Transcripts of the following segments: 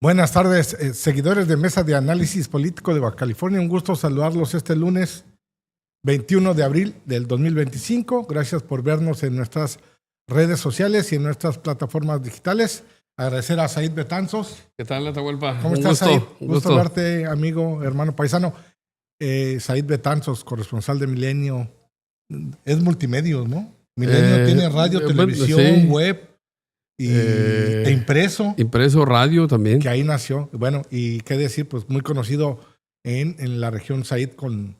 Buenas tardes, seguidores de Mesa de Análisis Político de Baja California. Un gusto saludarlos este lunes 21 de abril del 2025. Gracias por vernos en nuestras redes sociales y en nuestras plataformas digitales. Agradecer a Said Betanzos. ¿Qué tal, Atahualpa? ¿Cómo estás, Said? Gusto verte, amigo, hermano paisano. Said Betanzos, corresponsal de Milenio. Es multimedios, ¿no? Milenio tiene radio, televisión, sí. web e impreso. Impreso, radio también. Que ahí nació. Bueno, y qué decir, pues muy conocido en la región Said con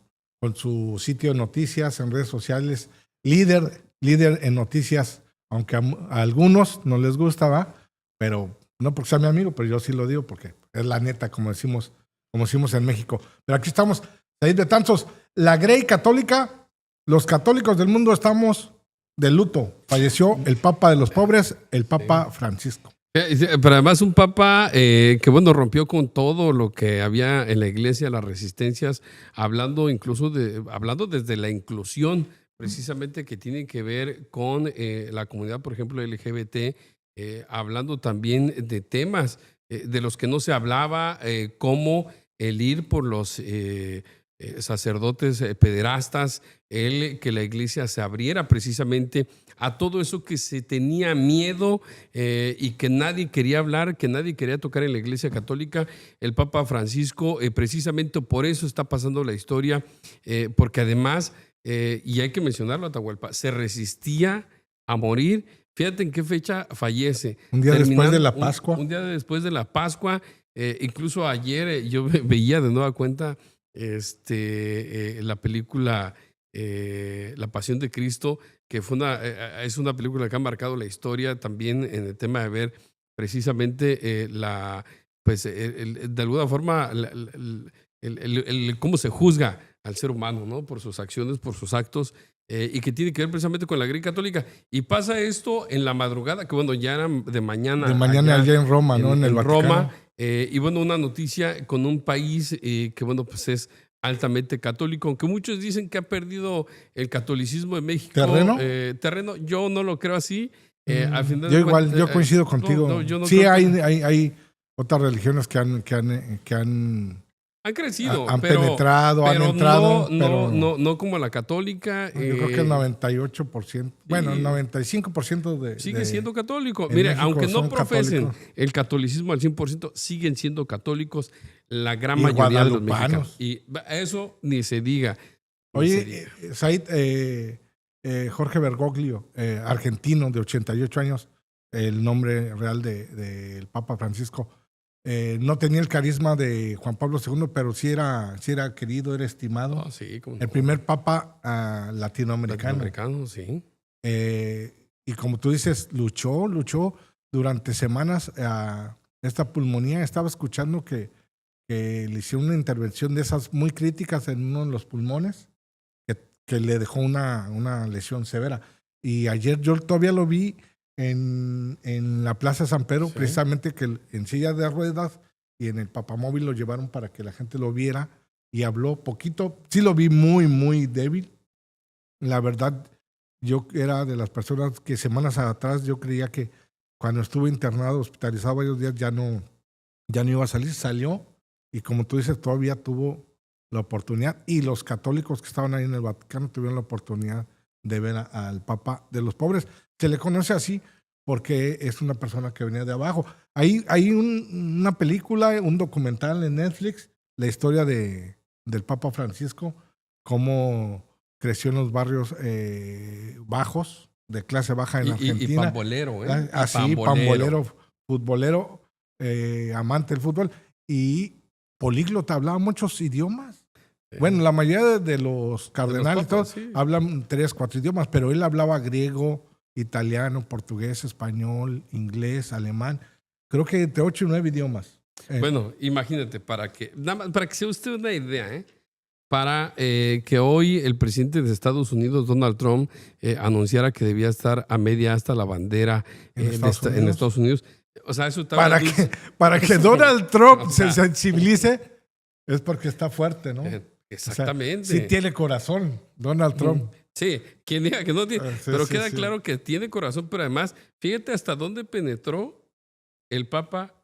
su sitio de noticias en redes sociales. Líder en noticias, aunque a algunos no les gusta, ¿va? Pero no porque sea mi amigo, pero yo sí lo digo porque es la neta, como decimos en México. Pero aquí estamos, Said Betanzos, la Grey católica. Los católicos del mundo estamos de luto. Falleció el Papa de los pobres, el Papa Francisco. Pero además un Papa que, bueno, rompió con todo lo que había en la iglesia, las resistencias, hablando desde la inclusión, precisamente que tiene que ver con la comunidad, por ejemplo, LGBT, hablando también de temas de los que no se hablaba, como el ir por los sacerdotes pederastas, que la iglesia se abriera precisamente a todo eso que se tenía miedo y que nadie quería hablar, que nadie quería tocar en la iglesia católica. El Papa Francisco, precisamente por eso está pasando la historia, porque además, y hay que mencionarlo, Atahualpa, se resistía a morir. Fíjate en qué fecha fallece. Un día después de la Pascua. Un día después de la Pascua. Incluso ayer yo veía de nueva cuenta la película La Pasión de Cristo, que es una película que ha marcado la historia también en el tema de ver precisamente de alguna forma cómo se juzga al ser humano, ¿no? Por sus acciones, por sus actos, y que tiene que ver precisamente con la Grey católica. Y pasa esto en la madrugada, que bueno, ya era de mañana. De mañana allá en Roma, ¿no? En el Vaticano. Roma. Y bueno, una noticia con un país que bueno, pues es altamente católico, aunque muchos dicen que ha perdido el catolicismo de México. ¿Terreno? Yo no lo creo así. Al final yo igual, yo coincido contigo. No sí, hay otras religiones que han crecido. Han penetrado, han entrado. No como la católica. Yo creo que el 98%, bueno, el 95% sigue siendo católico. Mire, México, aunque no profesen el catolicismo al 100%, siguen siendo católicos la gran mayoría de los mexicanos. Y eso ni se diga. Oye, Said, Jorge Bergoglio, argentino de 88 años, el nombre real del Papa Francisco, no tenía el carisma de Juan Pablo II, pero sí era querido, era estimado. Oh, sí, el primer papa latinoamericano. Sí. Y como tú dices, luchó durante semanas esta pulmonía. Estaba escuchando que le hicieron una intervención de esas muy críticas en uno de los pulmones, que le dejó una lesión severa. Y ayer yo todavía lo vi en la Plaza San Pedro, sí. Precisamente que en silla de ruedas y en el papamóvil lo llevaron para que la gente lo viera y habló poquito. Sí lo vi muy, muy débil. La verdad, yo era de las personas que semanas atrás yo creía que cuando estuve internado, hospitalizado varios días, ya no iba a salir. Salió y como tú dices, todavía tuvo la oportunidad, y los católicos que estaban ahí en el Vaticano tuvieron la oportunidad de ver al Papa de los pobres. Se le conoce así porque es una persona que venía de abajo. Hay una película, un documental en Netflix, la historia del Papa Francisco, cómo creció en los barrios bajos, de clase baja en Argentina. Y pambolero, ¿eh? Así, pambolero, futbolero, amante del fútbol, y políglota, hablaba muchos idiomas. Bueno, la mayoría de los cardenales todos sí hablan 3, 4 idiomas, pero él hablaba griego, italiano, portugués, español, inglés, alemán. Creo que entre 8 y 9 idiomas. Bueno, imagínate, para que se usted una idea, para que hoy el presidente de Estados Unidos, Donald Trump, anunciara que debía estar a media asta la bandera en Estados Unidos. O sea, eso para que Donald Trump se sensibilice, es porque está fuerte, ¿no? Exactamente. O sea, sí tiene corazón, Donald Trump. Sí, quien diga que no tiene. Pero queda claro que tiene corazón, pero además, fíjate hasta dónde penetró el Papa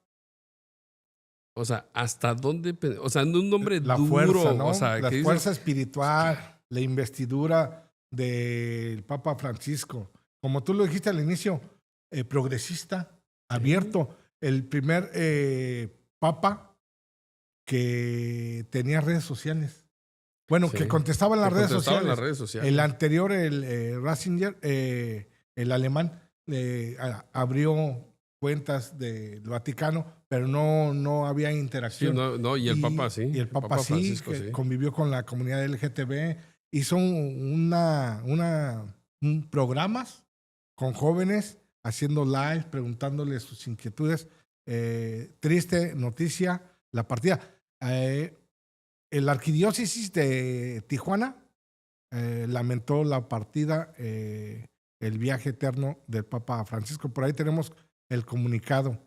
O sea, ¿hasta dónde? O sea, no un hombre La duro. fuerza, ¿no? O sea, La que dices, fuerza espiritual, la investidura del Papa Francisco. Como tú lo dijiste al inicio, progresista, abierto. El primer papa que tenía redes sociales. Bueno, sí, que contestaba en las que redes contestaba sociales. en las redes sociales. El anterior, Ratzinger, el alemán, abrió cuentas del Vaticano, pero no había Sí, interacción. no, y el Papa sí. Y el Papa sí, Francisco, que sí. convivió con la comunidad LGTB, hizo programas con jóvenes, haciendo live, preguntándoles sus inquietudes. Triste noticia, la partida. El arquidiócesis de Tijuana lamentó la partida, el viaje eterno del Papa Francisco. Por ahí tenemos el comunicado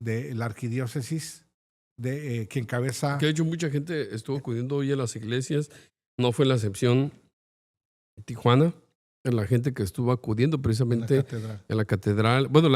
de la arquidiócesis que encabeza. Que de hecho mucha gente estuvo acudiendo hoy a las iglesias. No fue la excepción Tijuana. La gente que estuvo acudiendo precisamente en la catedral. Bueno,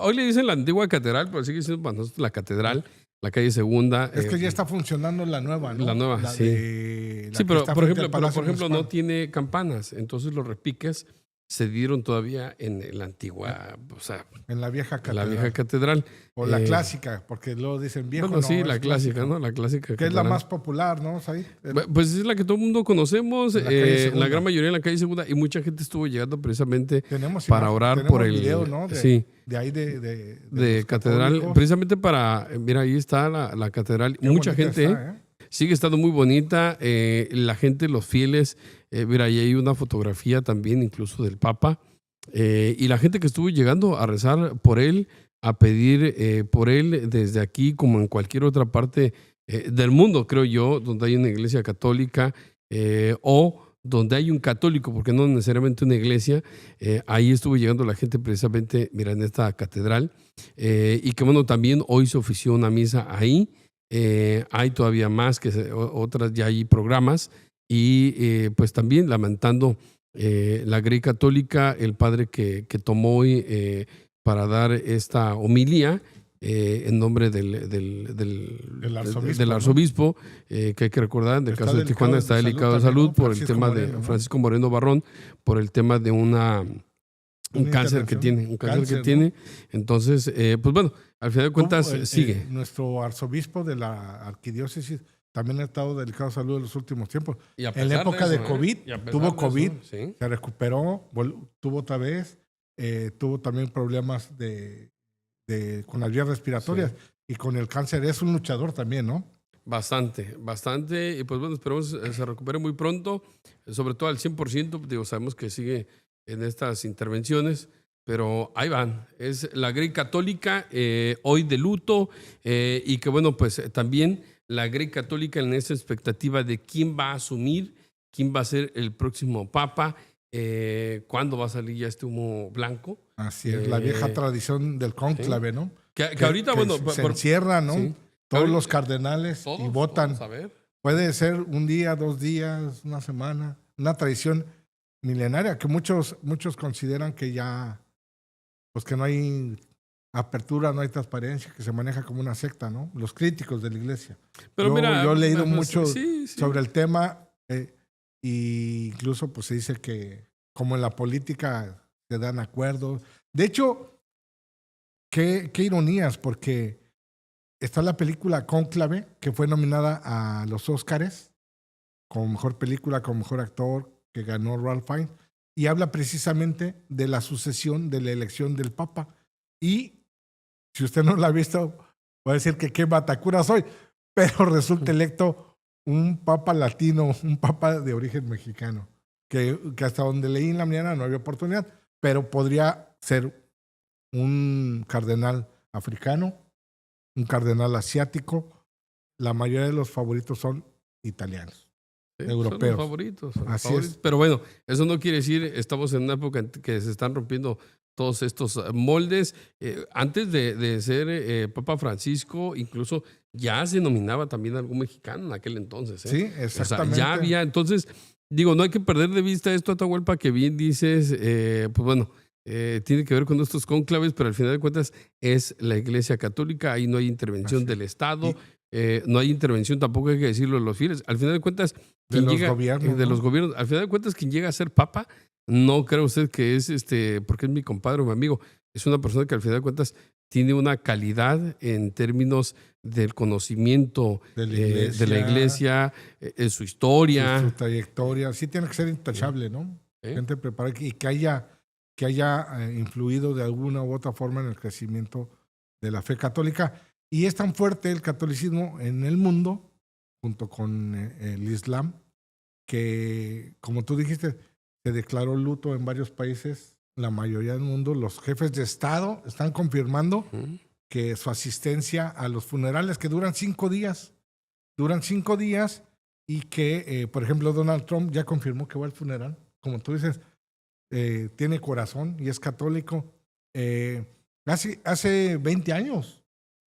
hoy le dicen la antigua catedral, pero sigue siendo para nosotros la catedral, la calle Segunda. Es que ya está funcionando la nueva, ¿no? La nueva, sí. Sí, pero por ejemplo no tiene campanas. Entonces los repiques se dieron todavía en la antigua, o sea, en la vieja catedral. La vieja catedral. O la clásica, porque luego dicen viejo. Bueno, sí, no, la clásica, ¿no? La clásica. Que es la más popular, ¿no? Ahí, pues es la que todo el mundo conocemos, la gran mayoría en la calle Segunda, y mucha gente estuvo llegando precisamente para orar por el video, ¿no? De ahí de catedral, católicos. Precisamente para, mira, ahí está la catedral. Qué mucha gente está, sigue estando muy bonita, la gente, los fieles, mira, ahí hay una fotografía también incluso del Papa, y la gente que estuvo llegando a rezar por él, a pedir por él desde aquí como en cualquier otra parte del mundo, creo yo, donde hay una iglesia católica o donde hay un católico, porque no necesariamente una iglesia, ahí estuvo llegando la gente precisamente, mira, en esta catedral, y que bueno, también hoy se ofició una misa ahí, hay todavía más, otras ya hay programas, y pues también lamentando la Grey Católica, el padre que tomó hoy para dar esta homilía en nombre del arzobispo, que hay que recordar, en el caso de Tijuana está delicado de salud por el tema de Francisco Moreno Barrón, por el tema de un cáncer que tiene, Entonces, pues bueno, al final de cuentas sigue. Nuestro arzobispo de la arquidiócesis también ha estado delicado de salud en los últimos tiempos. En la época de COVID, tuvo COVID, se recuperó, tuvo otra vez, tuvo también problemas con las vías respiratorias y con el cáncer. Es un luchador también, ¿no? Bastante. Y pues bueno, esperemos se recupere muy pronto, sobre todo al 100%. Digo, sabemos que sigue en estas intervenciones, pero ahí van. Es la Grey Católica, hoy de luto, y que bueno, pues también la Grey Católica en esa expectativa de quién va a asumir, quién va a ser el próximo papa, cuándo va a salir ya este humo blanco. Así es, la vieja tradición del cónclave, ¿no? Que ahorita, bueno, se encierra, ¿no? Sí. Todos los cardenales y votan. Puede ser un día, 2 días, una semana, una tradición milenaria que muchos consideran que ya, pues que no hay apertura, no hay transparencia, que se maneja como una secta, ¿no? Los críticos de la iglesia. Pero yo he leído mucho sobre el tema, y incluso pues se dice que como en la política se dan acuerdos. De hecho, qué ironías, porque está la película Cónclave, que fue nominada a los Óscares como mejor película, como mejor actor, que ganó Ralph Fiennes, y habla precisamente de la sucesión de la elección del Papa. Y si usted no la ha visto, puede decir que qué batacura soy, pero resulta electo un Papa latino, un Papa de origen mexicano, que hasta donde leí en la mañana no había oportunidad, pero podría ser un cardenal africano, un cardenal asiático. La mayoría de los favoritos son italianos, europeos. Son los favoritos. Así es. Pero bueno, eso no quiere decir, estamos en una época en que se están rompiendo todos estos moldes. Antes de ser Papa Francisco, incluso ya se nominaba también algún mexicano en aquel entonces. Sí, exactamente. O sea, ya había, entonces, digo, no hay que perder de vista esto, Atahualpa, que bien dices, pues bueno, tiene que ver con estos cónclaves, pero al final de cuentas es la Iglesia Católica, ahí no hay intervención del Estado, no hay intervención, tampoco hay que decirlo de los fieles. Al final de cuentas, De los gobiernos, de ¿no? los gobiernos, al final de cuentas, quien llega a ser papa, no cree usted que es porque es mi compadre o mi amigo, es una persona que al final de cuentas tiene una calidad en términos del conocimiento De la de la iglesia, su historia. Su trayectoria. Sí tiene que ser intachable, ¿no? ¿eh? Gente preparada y que haya influido de alguna u otra forma en el crecimiento de la fe católica. Y es tan fuerte el catolicismo en el mundo, junto con el Islam, que, como tú dijiste, se declaró luto en varios países, la mayoría del mundo. Los jefes de Estado están confirmando que su asistencia a los funerales, que duran 5 días, y que, por ejemplo, Donald Trump ya confirmó que va al funeral. Como tú dices, tiene corazón y es católico. Hace 20 años,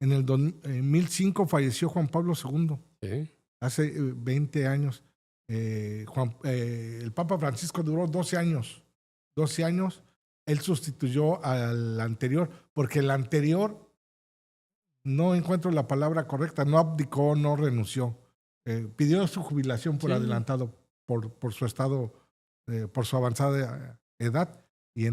en el 2005, falleció Juan Pablo II. ¿eh? Hace 20 años. El Papa Francisco duró 12 años. 12 años. Él sustituyó al anterior, porque el anterior, no encuentro la palabra correcta, no abdicó, no renunció. Pidió su jubilación por adelantado, por su estado, por su avanzada edad, y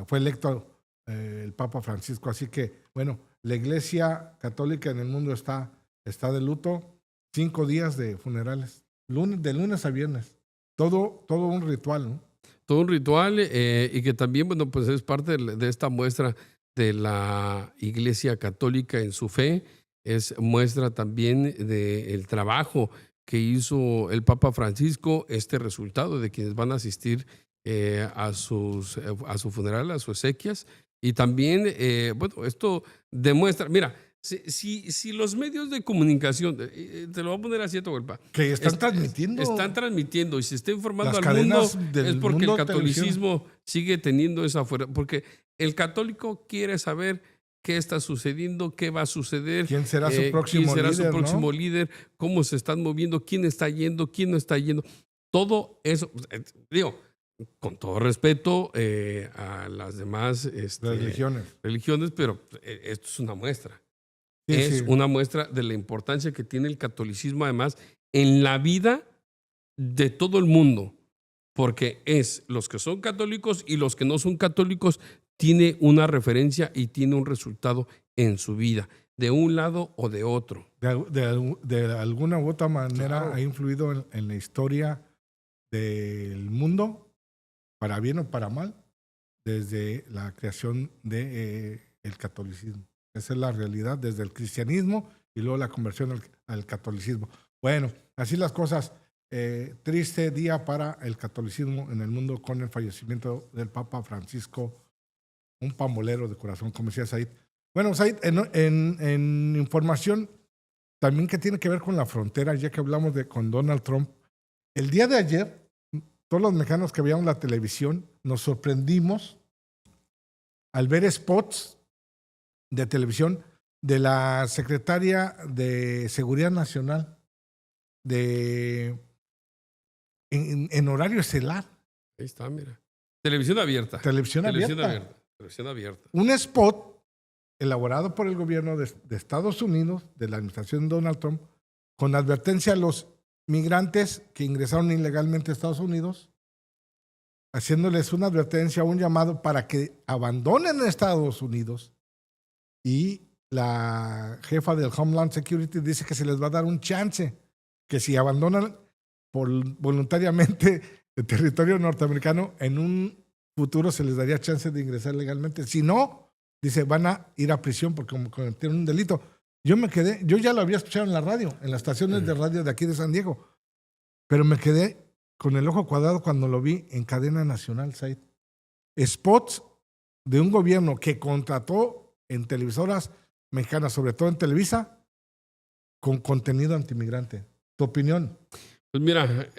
fue electo el Papa Francisco. Así que, bueno, la Iglesia Católica en el mundo está de luto. 5 días de funerales, de lunes a viernes. Todo un ritual, ¿no? Todo un ritual y que también, bueno, pues es parte de esta muestra de la Iglesia Católica en su fe, es muestra también del trabajo que hizo el Papa Francisco, este resultado de quienes van a asistir a su funeral, a sus exequias, y también, bueno, esto demuestra, mira, si los medios de comunicación, te lo voy a poner así, Atahualpa, que están transmitiendo y se está informando las al mundo, del es porque mundo el catolicismo sigue teniendo esa fuerza, porque el católico quiere saber qué está sucediendo, qué va a suceder, quién será su próximo líder, cómo se están moviendo, quién está yendo, quién no está yendo. Todo eso, digo, con todo respeto a las demás religiones, pero esto es una muestra. Una muestra de la importancia que tiene el catolicismo, además, en la vida de todo el mundo, porque es los que son católicos y los que no son católicos, tiene una referencia y tiene un resultado en su vida, de un lado o de otro. De alguna u otra manera, claro, ha influido en la historia del mundo, para bien o para mal, desde la creación del catolicismo. Esa es la realidad, desde el cristianismo y luego la conversión al catolicismo. Bueno, así las cosas. Triste día para el catolicismo en el mundo con el fallecimiento del Papa Francisco, un pambolero de corazón, como decía Said. Bueno, Said, en información también que tiene que ver con la frontera, ya que hablamos con Donald Trump, el día de ayer, todos los mexicanos que veíamos la televisión nos sorprendimos al ver spots de televisión de la secretaria de Seguridad Nacional en horario estelar. Ahí está, mira. Televisión abierta. Televisión abierta. Un spot elaborado por el gobierno de Estados Unidos, de la administración de Donald Trump, con advertencia a los migrantes que ingresaron ilegalmente a Estados Unidos, haciéndoles una advertencia, un llamado para que abandonen Estados Unidos. Y la jefa del Homeland Security dice que se les va a dar un chance, que si abandonan voluntariamente el territorio norteamericano, en un futuro se les daría chance de ingresar legalmente. Si no, dice, van a ir a prisión porque cometieron un delito. Yo ya lo había escuchado en la radio, en las estaciones de radio de aquí de San Diego, pero me quedé con el ojo cuadrado cuando lo vi en cadena nacional, Said. Spots de un gobierno que contrató en televisoras mexicanas, sobre todo en Televisa, con contenido antimigrante. ¿Tu opinión? Pues mira,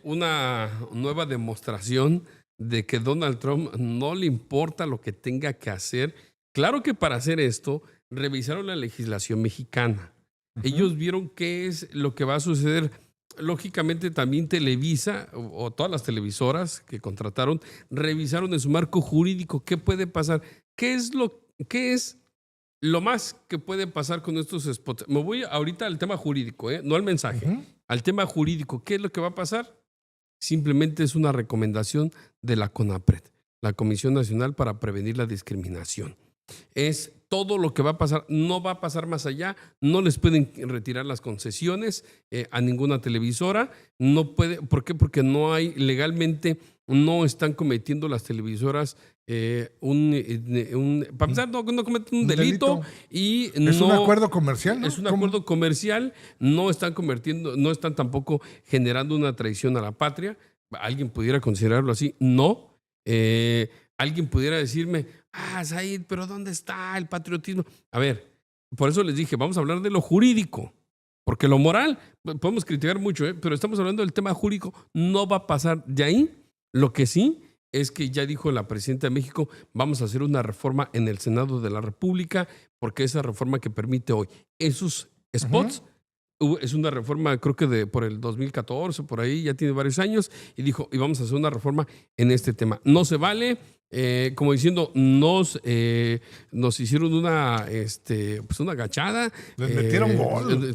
una nueva demostración de que Donald Trump no le importa lo que tenga que hacer. Claro que para hacer esto, revisaron la legislación mexicana. Ellos vieron qué es lo que va a suceder. Lógicamente también Televisa o todas las televisoras que contrataron revisaron en su marco jurídico qué puede pasar, qué es lo más que puede pasar con estos spots, me voy ahorita al tema jurídico, no al mensaje, al tema jurídico. ¿Qué es lo que va a pasar? Simplemente es una recomendación de la CONAPRED, la Comisión Nacional para Prevenir la Discriminación. Es todo lo que va a pasar, no va a pasar más allá, no les pueden retirar las concesiones a ninguna televisora, no puede, ¿por qué? Porque no hay, legalmente no están cometiendo las televisoras para empezar, no cometen un delito y es un acuerdo comercial, ¿no? Es un acuerdo comercial, no están tampoco generando una traición a la patria. ¿Alguien pudiera considerarlo así? No. Alguien pudiera decirme, Said, pero ¿dónde está el patriotismo? A ver, por eso les dije, vamos a hablar de lo jurídico, porque lo moral, podemos criticar mucho, pero estamos hablando del tema jurídico, no va a pasar de ahí. Lo que sí es que ya dijo la presidenta de México, vamos a hacer una reforma en el Senado de la República, porque esa reforma que permite hoy esos spots, es una reforma, creo que por el 2014, por ahí, ya tiene varios años, y dijo, y vamos a hacer una reforma en este tema. No se vale, como diciendo, nos hicieron una agachada. Les metieron gol.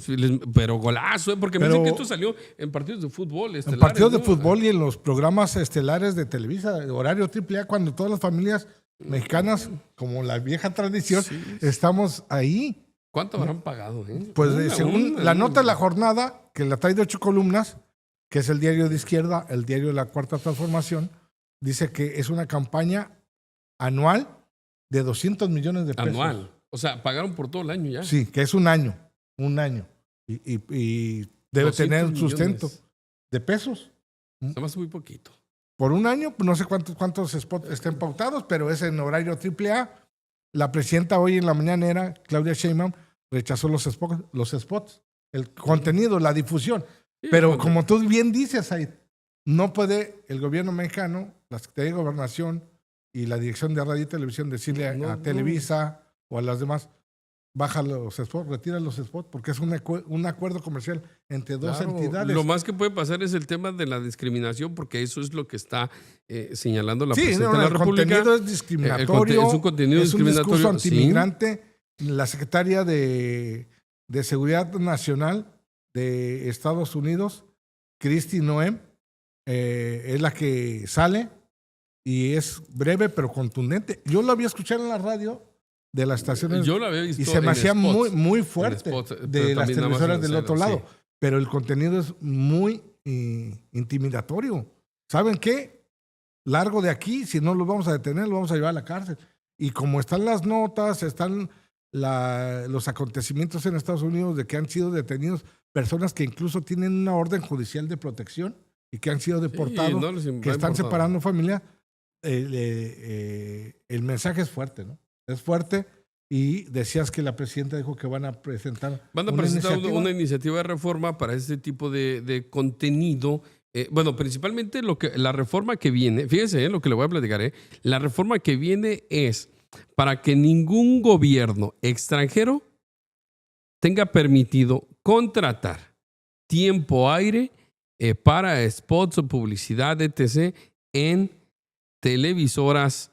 Pero golazo, porque me dicen que esto salió en partidos de fútbol. En partidos de fútbol y en los programas estelares de Televisa, horario AAA, cuando todas las familias mexicanas, como la vieja tradición, estamos ahí. ¿Cuánto habrán pagado? Pues según la nota de la jornada, que la trae de 8 columnas, que es el diario de izquierda, el diario de la Cuarta Transformación, dice que es una campaña anual de 200 millones de pesos. Anual. O sea, pagaron por todo el año ya. Sí, que es un año. Y debe tener un sustento de pesos. Se me hace muy poquito. Por un año, no sé cuántos spots estén pautados, pero es en horario AAA. La presidenta hoy en la mañanera, Claudia Sheinbaum, rechazó los spots, el contenido, la difusión. Sí, pero como tú bien dices, Said, no puede el gobierno mexicano, la Secretaría de Gobernación y la Dirección de Radio y Televisión decirle a Televisa o a las demás, baja los spots, retira los spots, porque es un acuerdo comercial entre dos entidades. Lo más que puede pasar es el tema de la discriminación, porque eso es lo que está señalando la presidenta de la República. El contenido es discriminatorio, es un contenido discriminatorio, discurso antimigrante. Sí. La secretaria de Seguridad Nacional de Estados Unidos, Kristi Noem, es la que sale y es breve pero contundente. Yo la había escuchado en la radio de las estaciones. Yo la había visto y se me hacía spots, muy fuerte de las televisoras del otro lado. Sí. Pero el contenido es muy intimidatorio. ¿Saben qué? Largo de aquí, si no lo vamos a detener, lo vamos a llevar a la cárcel. Y como están las notas, están los acontecimientos en Estados Unidos de que han sido detenidos personas que incluso tienen una orden judicial de protección y que han sido deportados, que están separando familia, el mensaje es fuerte, ¿no? Es fuerte. Y decías que la presidenta dijo que van a presentar una iniciativa de reforma para este tipo de contenido. Bueno, principalmente la reforma que viene, fíjese lo que le voy a platicar, la reforma que viene es para que ningún gobierno extranjero tenga permitido contratar tiempo aire para spots o publicidad, etc., en televisoras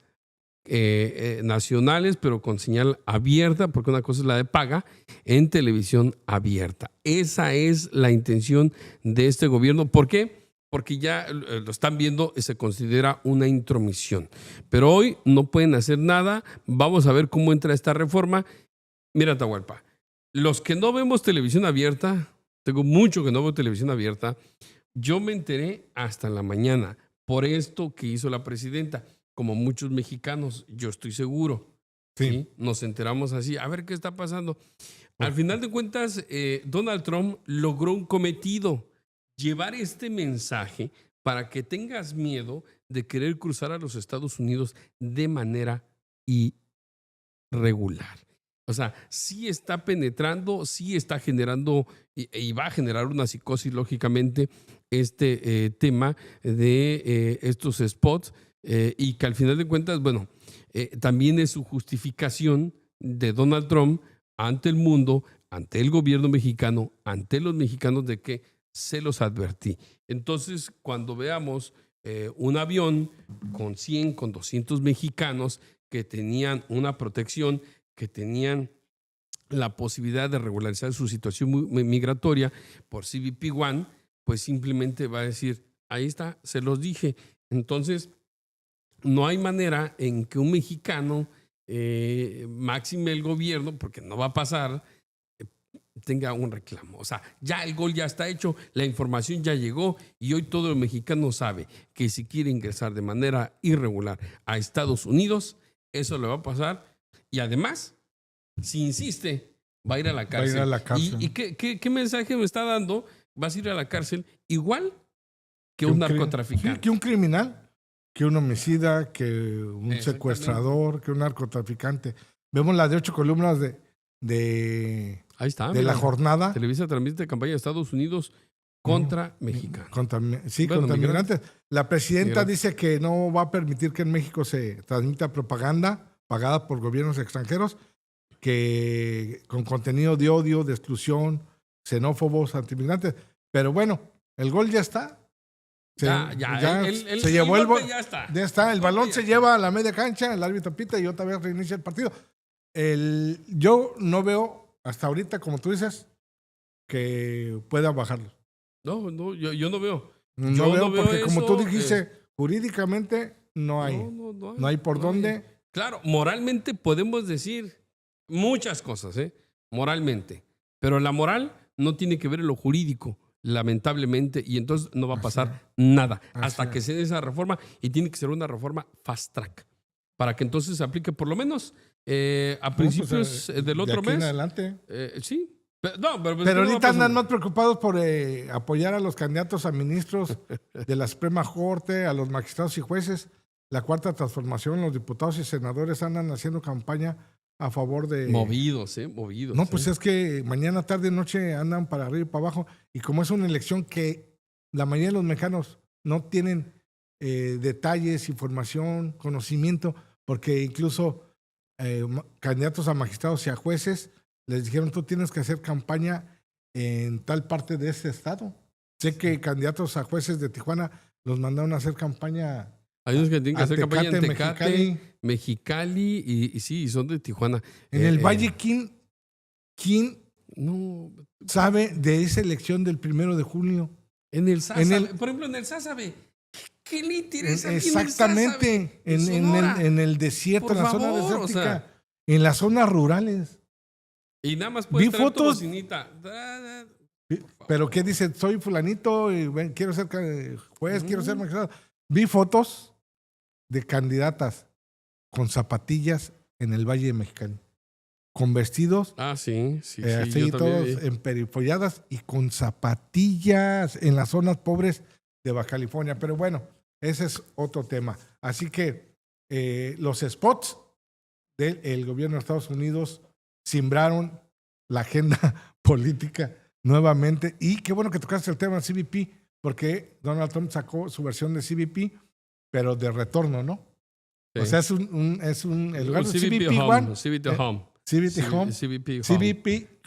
nacionales, pero con señal abierta, porque una cosa es la de paga, en televisión abierta. Esa es la intención de este gobierno. ¿Por qué? Porque ya lo están viendo y se considera una intromisión. Pero hoy no pueden hacer nada. Vamos a ver cómo entra esta reforma. Mira, Atahualpa, los que no vemos televisión abierta, tengo mucho que no veo televisión abierta, yo me enteré hasta la mañana por esto que hizo la presidenta. Como muchos mexicanos, yo estoy seguro. ¿Sí? Nos enteramos así. A ver qué está pasando. Al final de cuentas, Donald Trump logró un cometido. Llevar este mensaje para que tengas miedo de querer cruzar a los Estados Unidos de manera irregular. O sea, sí está penetrando, sí está generando y va a generar una psicosis, lógicamente, este tema de estos spots y que al final de cuentas, bueno, también es su justificación de Donald Trump ante el mundo, ante el gobierno mexicano, ante los mexicanos de que se los advertí. Entonces, cuando veamos un avión con 100, con 200 mexicanos que tenían una protección, que tenían la posibilidad de regularizar su situación migratoria por CBP One, pues simplemente va a decir, ahí está, se los dije. Entonces, no hay manera en que un mexicano máxime el gobierno, porque no va a pasar, tenga un reclamo. O sea, ya el gol ya está hecho, la información ya llegó y hoy todo el mexicano sabe que si quiere ingresar de manera irregular a Estados Unidos, eso le va a pasar. Y además, si insiste, va a ir a la cárcel. Va a ir a la cárcel. ¿Y qué mensaje me está dando? Vas a ir a la cárcel igual que un narcotraficante. Sí, que un criminal, que un homicida, que un secuestrador, que un narcotraficante. Vemos la de 8 columnas Ahí está, de la jornada. Televisa transmite campaña de Estados Unidos contra mexicanos. Contra migrantes. La presidenta dice que no va a permitir que en México se transmita propaganda pagada por gobiernos extranjeros que con contenido de odio, de exclusión, xenófobos, antimigrantes. Pero bueno, el gol ya está. Se llevó el balón. Ya está. El balón se lleva a la media cancha, el árbitro pita y otra vez reinicia el partido. Yo no veo hasta ahorita, como tú dices, que pueda bajarlo. No, yo no veo. No veo porque como tú dijiste, jurídicamente no hay. No hay por dónde. Claro, moralmente podemos decir muchas cosas, moralmente. Pero la moral no tiene que ver en lo jurídico, lamentablemente, y entonces no va a pasar nada hasta que se dé esa reforma, y tiene que ser una reforma fast track para que entonces se aplique por lo menos a principios del otro mes. En adelante. Sí. Pero ahorita andan más preocupados por apoyar a los candidatos a ministros de la Suprema Corte, a los magistrados y jueces. La Cuarta Transformación, los diputados y senadores andan haciendo campaña a favor de... Movidos. No, pues es que mañana, tarde, noche andan para arriba y para abajo. Y como es una elección que la mayoría de los mexicanos no tienen detalles, información, conocimiento, porque incluso candidatos a magistrados y a jueces les dijeron, tú tienes que hacer campaña en tal parte de este estado. Sé que candidatos a jueces de Tijuana los mandaron a hacer campaña. Hay unos que tienen que hacer campaña en Tecate, Mexicali y sí, son de Tijuana. En el Valle, ¿quién sabe de esa elección del 1 de junio? En el SAS, por ejemplo, en el SAS sabe. ¿Qué le interesa? Exactamente, en el desierto, en la zona desértica, en las zonas rurales. Y nada más puedes traer tu bocinita. Pero ¿qué dice? Soy fulanito y quiero ser juez, quiero ser magistrado. Vi fotos de candidatas con zapatillas en el Valle de Mexicali, con vestidos sí, todos emperifolladas y con zapatillas en las zonas pobres de Baja California. Pero bueno, ese es otro tema. Así que los spots del gobierno de Estados Unidos simbraron la agenda política nuevamente. Y qué bueno que tocaste el tema del CBP, porque Donald Trump sacó su versión de CBP, pero de retorno, ¿no? Sí. O sea, es el lugar de CBP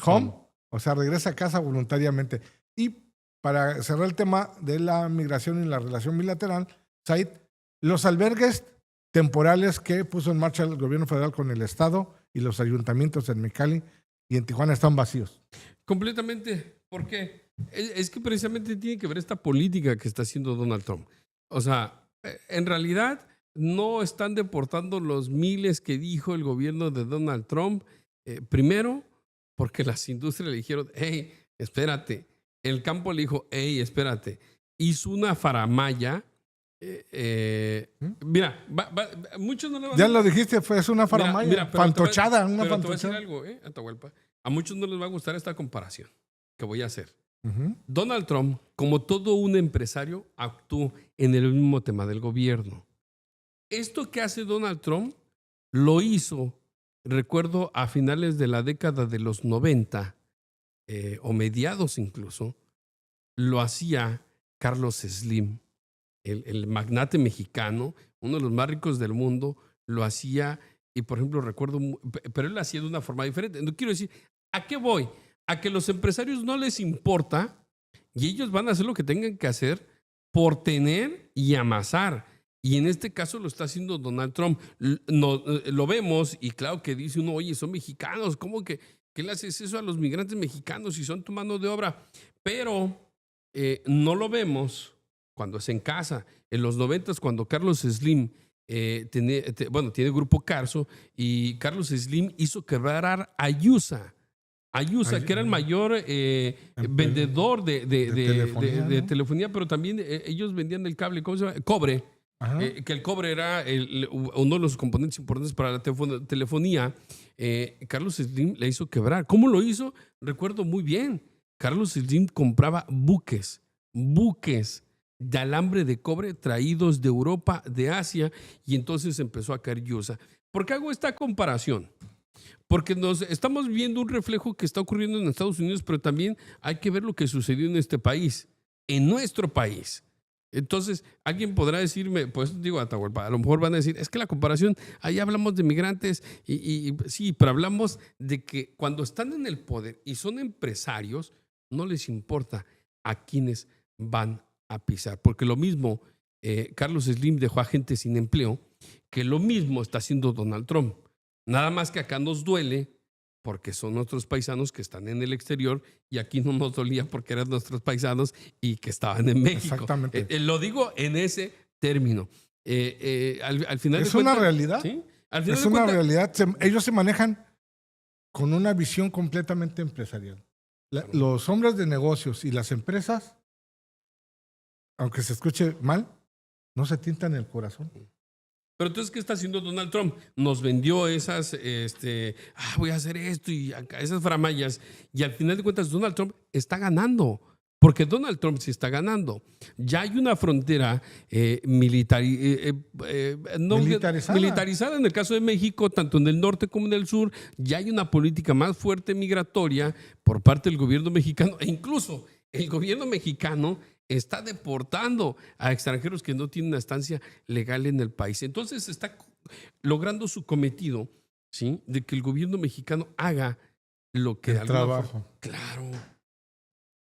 Home. O sea, regresa a casa voluntariamente. Y para cerrar el tema de la migración y la relación bilateral, Said, los albergues temporales que puso en marcha el gobierno federal con el Estado y los ayuntamientos en Mexicali y en Tijuana están vacíos. Completamente. ¿Por qué? Es que precisamente tiene que ver esta política que está haciendo Donald Trump. O sea, en realidad no están deportando los miles que dijo el gobierno de Donald Trump. Primero, porque las industrias le dijeron, hey, espérate. El campo le dijo, hey, espérate. Hizo una faramalla. Mira, muchos no le van a... Ya lo dijiste, es una faramalla, fantochada. Pero te voy a decir algo, Atahualpa. A muchos no les va a gustar esta comparación que voy a hacer. Donald Trump, como todo un empresario, actuó en el mismo tema del gobierno. Esto que hace Donald Trump lo hizo, recuerdo, a finales de la década de los 90, o mediados incluso, lo hacía Carlos Slim, el magnate mexicano, uno de los más ricos del mundo, lo hacía, y por ejemplo recuerdo, pero él lo hacía de una forma diferente. No quiero decir, ¿a qué voy? A que los empresarios no les importa y ellos van a hacer lo que tengan que hacer por tener y amasar. Y en este caso lo está haciendo Donald Trump. Lo vemos y claro que dice uno, oye, son mexicanos, ¿cómo que? ¿Qué le haces eso a los migrantes mexicanos si son tu mano de obra? Pero no lo vemos cuando es en casa. En los 90s, cuando Carlos Slim tiene Grupo Carso, y Carlos Slim hizo quebrar a Yusa. Ayusa, que era el mayor vendedor de telefonía, pero también ellos vendían el cable, ¿cómo se llama? Cobre. Que el cobre era uno de los componentes importantes para la telefonía. Carlos Slim le hizo quebrar. ¿Cómo lo hizo? Recuerdo muy bien. Carlos Slim compraba buques de alambre de cobre traídos de Europa, de Asia, y entonces empezó a caer Yusa. ¿Por qué hago esta comparación? Porque nos estamos viendo un reflejo que está ocurriendo en Estados Unidos, pero también hay que ver lo que sucedió en este país, en nuestro país. Entonces, alguien podrá decirme, pues digo, Atahualpa, a lo mejor van a decir, es que la comparación, ahí hablamos de migrantes, y sí, pero hablamos de que cuando están en el poder y son empresarios, no les importa a quiénes van a pisar. Porque lo mismo, Carlos Slim dejó a gente sin empleo, que lo mismo está haciendo Donald Trump. Nada más que acá nos duele porque son nuestros paisanos que están en el exterior, y aquí no nos dolía porque eran nuestros paisanos y que estaban en México. Exactamente. Lo digo en ese término. Al final es una realidad. ¿sí? Es una realidad. Ellos se manejan con una visión completamente empresarial. Claro. Los hombres de negocios y las empresas, aunque se escuche mal, no se tientan el corazón. Pero entonces, ¿qué está haciendo Donald Trump? Nos vendió esas, voy a hacer esto y acá, esas framallas. Y al final de cuentas, Donald Trump está ganando. Porque Donald Trump sí está ganando. Ya hay una frontera militarizada en el caso de México, tanto en el norte como en el sur. Ya hay una política más fuerte migratoria por parte del gobierno mexicano. E incluso el gobierno mexicano está deportando a extranjeros que no tienen una estancia legal en el país. Entonces está logrando su cometido, ¿sí?, de que el gobierno mexicano haga lo que... El trabajo. Claro.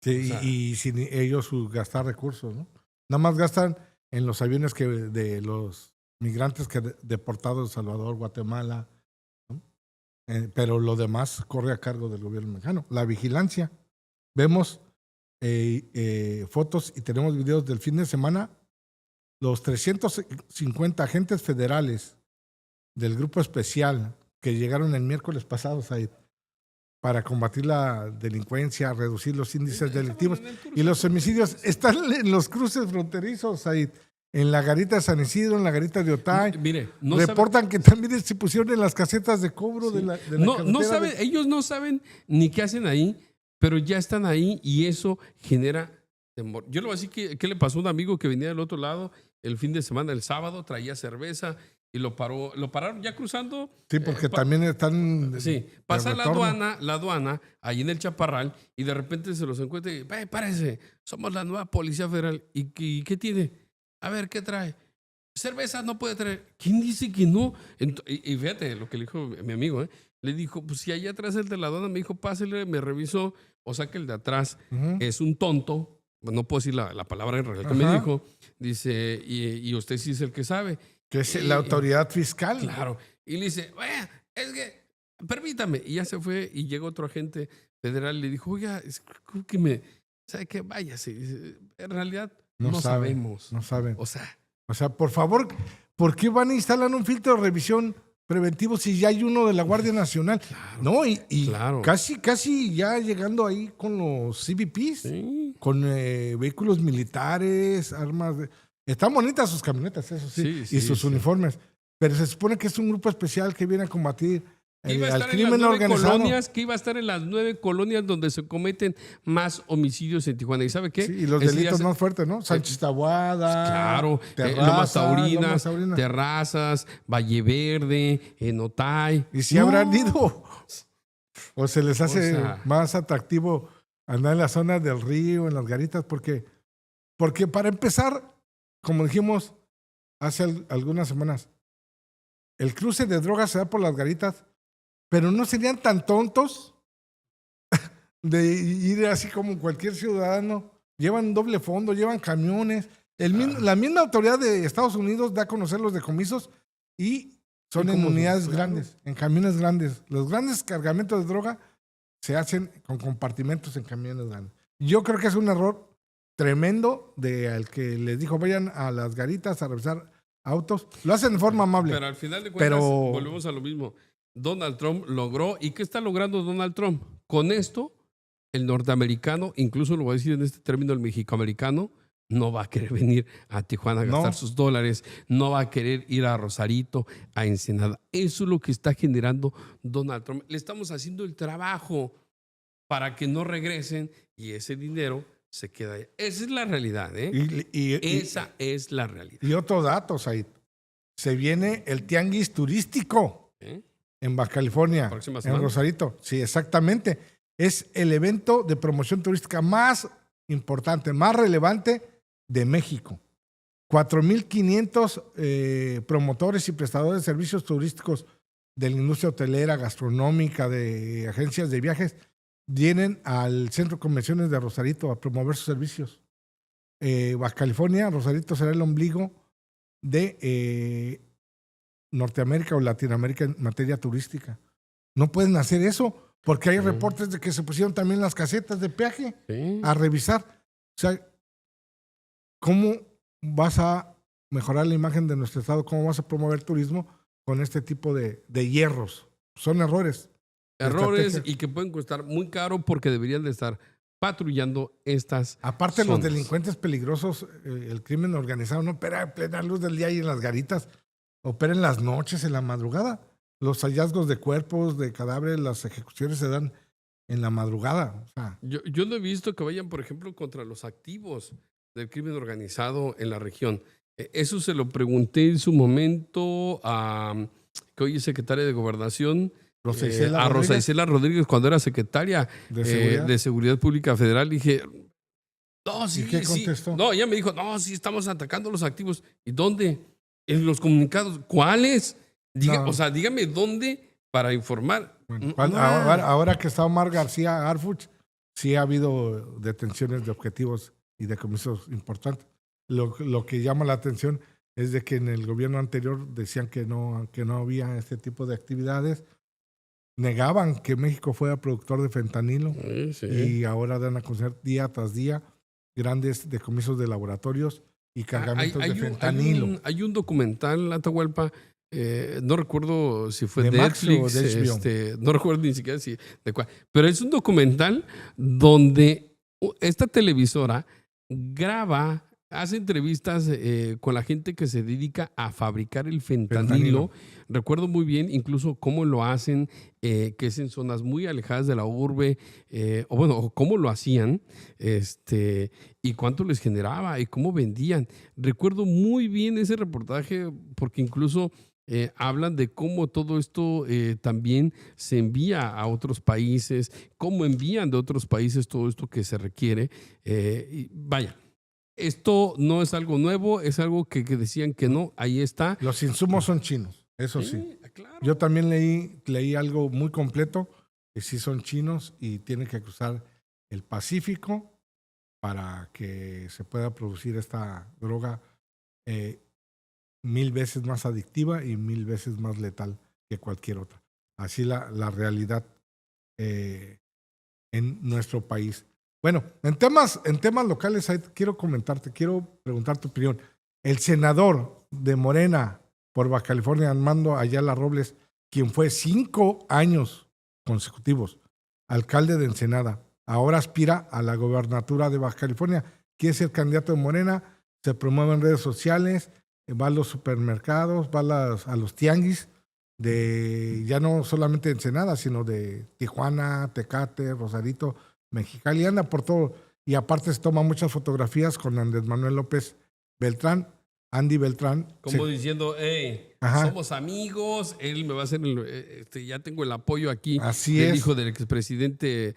Sí, o sea, y sin ellos gastar recursos, ¿no? Nada más gastan en los aviones de los migrantes que deportados de Salvador, Guatemala, ¿no? Pero lo demás corre a cargo del gobierno mexicano. La vigilancia. Vemos fotos y tenemos videos del fin de semana. Los 350 agentes federales del grupo especial que llegaron el miércoles pasado, Said, para combatir la delincuencia, reducir los índices delictivos y los homicidios, están en los cruces fronterizos, Said, en la garita de San Isidro, en la garita de Otay. Mire, reportan que también se pusieron en las casetas de cobro de la carretera. Ellos no saben ni qué hacen ahí, pero ya están ahí y eso genera temor. Yo le voy a decir qué le pasó a un amigo que venía del otro lado el fin de semana, el sábado, traía cerveza y lo pararon ya cruzando. Sí, porque también están... Sí, pasa la aduana, ahí en el Chaparral, y de repente se los encuentra y párese, somos la nueva Policía Federal. ¿Y qué tiene? A ver, ¿qué trae? Cerveza no puede traer. ¿Quién dice que no? Y fíjate lo que le dijo mi amigo, le dijo, pues si allá atrás el de la aduana me dijo, pásele, me revisó, o sea que el de atrás es un tonto, no puedo decir la palabra en realidad que me dijo, dice, y usted sí es el que sabe. Que es la autoridad fiscal. Claro. Y le dice, oye, es que, permítame. Y ya se fue y llegó otro agente federal y le dijo, oiga, ¿sabe qué? Váyase. En realidad no sabemos. No saben. O sea, por favor, ¿por qué van a instalar un filtro de revisión preventivo si ya hay uno de la Guardia Nacional? Claro, no, y claro, casi ya llegando ahí con los CBPs, sí, con vehículos militares, armas. Están bonitas sus camionetas, eso sí, y sus uniformes. Pero se supone que es un grupo especial que viene a combatir al crimen organizado. Que iba a estar en las 9 colonias donde se cometen más homicidios en Tijuana. ¿Y sabe qué? Sí, y los delitos más fuertes, ¿no? Sánchez Taboada, claro, Lomas Taurinas, Terrazas, Valle Verde, Otay. ¿Y si habrán ido? ¿O se les hace más atractivo andar en la zona del río, en las garitas? Porque para empezar, como dijimos hace algunas semanas, el cruce de drogas se da por las garitas, pero no serían tan tontos de ir así como cualquier ciudadano. Llevan doble fondo, llevan camiones. La misma autoridad de Estados Unidos da a conocer los decomisos y son en unidades grandes, en camiones grandes. Los grandes cargamentos de droga se hacen con compartimentos en camiones grandes. Yo creo que es un error tremendo al que les dijo, vayan a las garitas a revisar autos. Lo hacen de forma amable. Pero al final de cuentas, volvemos a lo mismo. Donald Trump logró, ¿y qué está logrando Donald Trump? Con esto, el norteamericano, incluso lo voy a decir en este término, el mexicoamericano, no va a querer venir a Tijuana a gastar sus dólares, no va a querer ir a Rosarito, a Ensenada. Eso es lo que está generando Donald Trump. Le estamos haciendo el trabajo para que no regresen y ese dinero se queda ahí. Esa es la realidad, ¿eh? Esa es la realidad. Y otro dato, Said. Se viene el tianguis turístico en Baja California, en Rosarito. Sí, exactamente. Es el evento de promoción turística más importante, más relevante de México. 4,500 promotores y prestadores de servicios turísticos de la industria hotelera, gastronómica, de agencias de viajes, vienen al Centro de Convenciones de Rosarito a promover sus servicios. Baja California, Rosarito será el ombligo de Norteamérica o Latinoamérica en materia turística. No pueden hacer eso porque hay reportes de que se pusieron también las casetas de peaje a revisar. O sea, ¿cómo vas a mejorar la imagen de nuestro estado? ¿Cómo vas a promover turismo con este tipo de hierros? Son errores. Errores y que pueden costar muy caro porque deberían de estar patrullando estas Aparte, zonas. Los delincuentes peligrosos, el crimen organizado no opera en plena luz del día y en las garitas, opera en las noches, en la madrugada. Los hallazgos de cuerpos, de cadáveres, las ejecuciones se dan en la madrugada. O sea, yo no he visto que vayan, por ejemplo, contra los activos del crimen organizado en la región. Eso se lo pregunté en su momento a que hoy es secretaria de Gobernación, a Rosa Isela Rodríguez, cuando era secretaria de Seguridad Pública Federal. Dije, no, sí, ¿y qué contestó? No, ella me dijo, no, sí, estamos atacando los activos. ¿Y dónde? En los comunicados. ¿Cuáles? O sea, dígame dónde para informar. Bueno, ahora que está Omar García Harfuch, sí ha habido detenciones de objetivos y decomisos importantes. Lo que llama la atención es de que en el gobierno anterior decían que no había este tipo de actividades. Negaban que México fuera productor de fentanilo y ahora dan a conocer día tras día grandes decomisos de laboratorios y cargamentos de fentanilo. Hay un documental, Atahualpa, no recuerdo si fue de Netflix, Max o de no recuerdo ni siquiera de cuál, pero es un documental donde esta televisora graba, hace entrevistas con la gente que se dedica a fabricar el fentanilo. Recuerdo muy bien incluso cómo lo hacen, que es en zonas muy alejadas de la urbe, o cómo lo hacían, y cuánto les generaba y cómo vendían. Recuerdo muy bien ese reportaje porque incluso hablan de cómo todo esto también se envía a otros países, cómo envían de otros países todo esto que se requiere. Y vaya. Esto no es algo nuevo, es algo que decían que no, ahí está. Los insumos son chinos, eso sí. Claro. Yo también leí algo muy completo, que sí son chinos y tienen que cruzar el Pacífico para que se pueda producir esta droga 1000 veces más adictiva y 1000 veces más letal que cualquier otra. Así la realidad en nuestro país. Bueno, en temas locales, quiero preguntar tu opinión. El senador de Morena por Baja California, Armando Ayala Robles, quien fue 5 años consecutivos alcalde de Ensenada, ahora aspira a la gobernatura de Baja California. Quiere ser candidato de Morena, se promueve en redes sociales, va a los supermercados, va a los tianguis, ya no solamente de Ensenada, sino de Tijuana, Tecate, Rosarito, Mexicali, anda por todo. Y aparte se toma muchas fotografías con Andrés Manuel López Beltrán, Andy Beltrán. Como diciendo, somos amigos, él me va a hacer, ya tengo el apoyo aquí del hijo del expresidente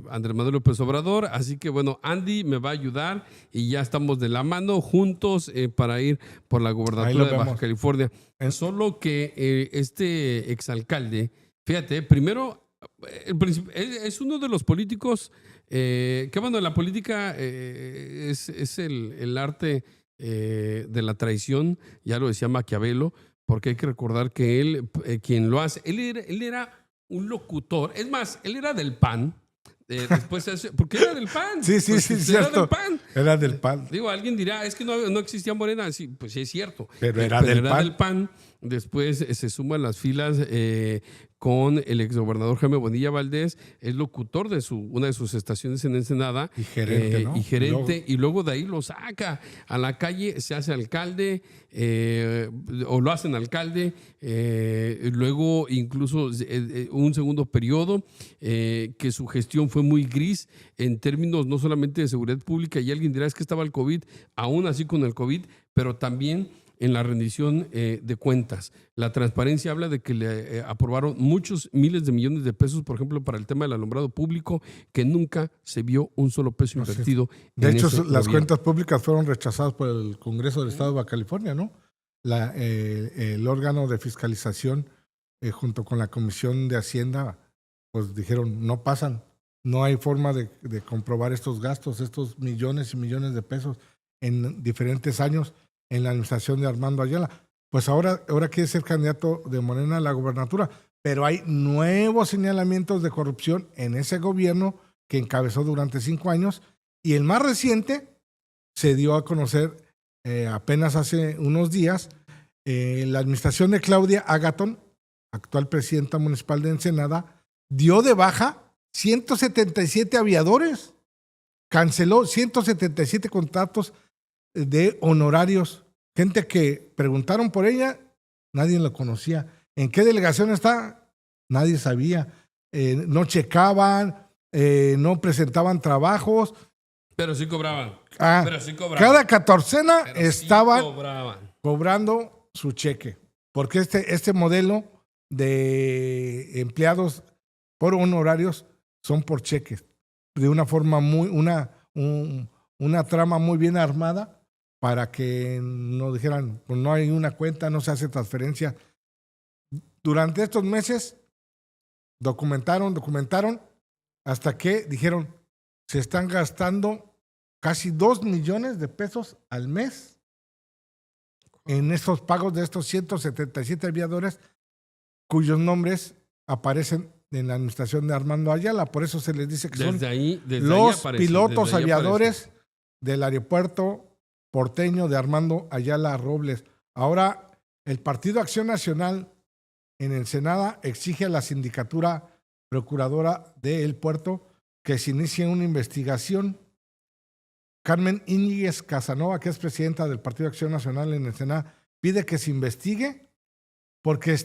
Andrés Manuel López Obrador. Así que bueno, Andy me va a ayudar y ya estamos de la mano juntos para ir por la gobernatura de Baja California. Solo que este exalcalde, fíjate, primero, es uno de los políticos que bueno, la política es el arte de la traición, ya lo decía Maquiavelo, porque hay que recordar que él, quien lo hace, él era un locutor. Es más, él era del PAN. Después, porque era del PAN. Sí, Pues, era cierto. del PAN. Era del PAN. Digo, alguien dirá, es que no existía Morena. Sí, pues sí es cierto. Pero era del PAN. Después se suma a las filas con el exgobernador Jaime Bonilla Valdés, es locutor de una de sus estaciones en Ensenada. Y gerente, ¿no? Y gerente, y luego de ahí lo saca a la calle, se hace alcalde, o lo hacen alcalde, luego incluso un segundo periodo, que su gestión fue muy gris en términos no solamente de seguridad pública, y alguien dirá es que estaba el COVID, aún así con el COVID, pero también en la rendición de cuentas. La transparencia habla de que le aprobaron muchos miles de millones de pesos, por ejemplo, para el tema del alumbrado público, que nunca se vio un solo peso invertido. De hecho, las gobierno. cuentas públicas fueron rechazadas por el Congreso del Estado de Baja California, ¿no? El órgano de fiscalización, junto con la Comisión de Hacienda, pues dijeron, no pasan, no hay forma de comprobar estos gastos, estos millones y millones de pesos en diferentes años en la administración de Armando Ayala. Pues ahora quiere ser candidato de Morena a la gobernatura, pero hay nuevos señalamientos de corrupción en ese gobierno que encabezó durante 5 años, y el más reciente se dio a conocer apenas hace unos días. La administración de Claudia Agaton, actual presidenta municipal de Ensenada, dio de baja 177 aviadores, canceló 177 contratos de honorarios, gente que preguntaron por ella, nadie lo conocía. ¿En qué delegación está? Nadie sabía. No checaban, no presentaban trabajos. Pero sí cobraban. Cada catorcena estaban cobrando su cheque. Porque este modelo de empleados por honorarios son por cheques. De una forma una trama muy bien armada, para que no dijeran, pues no hay una cuenta, no se hace transferencia. Durante estos meses documentaron, hasta que dijeron, se están gastando casi 2 millones de pesos al mes en estos pagos de estos 177 aviadores cuyos nombres aparecen en la administración de Armando Ayala. Por eso se les dice que son los pilotos aviadores del aeropuerto porteño de Armando Ayala Robles. Ahora, el Partido Acción Nacional en Ensenada exige a la sindicatura procuradora del puerto que se inicie una investigación. Carmen Íñiguez Casanova, que es presidenta del Partido Acción Nacional en Ensenada, pide que se investigue porque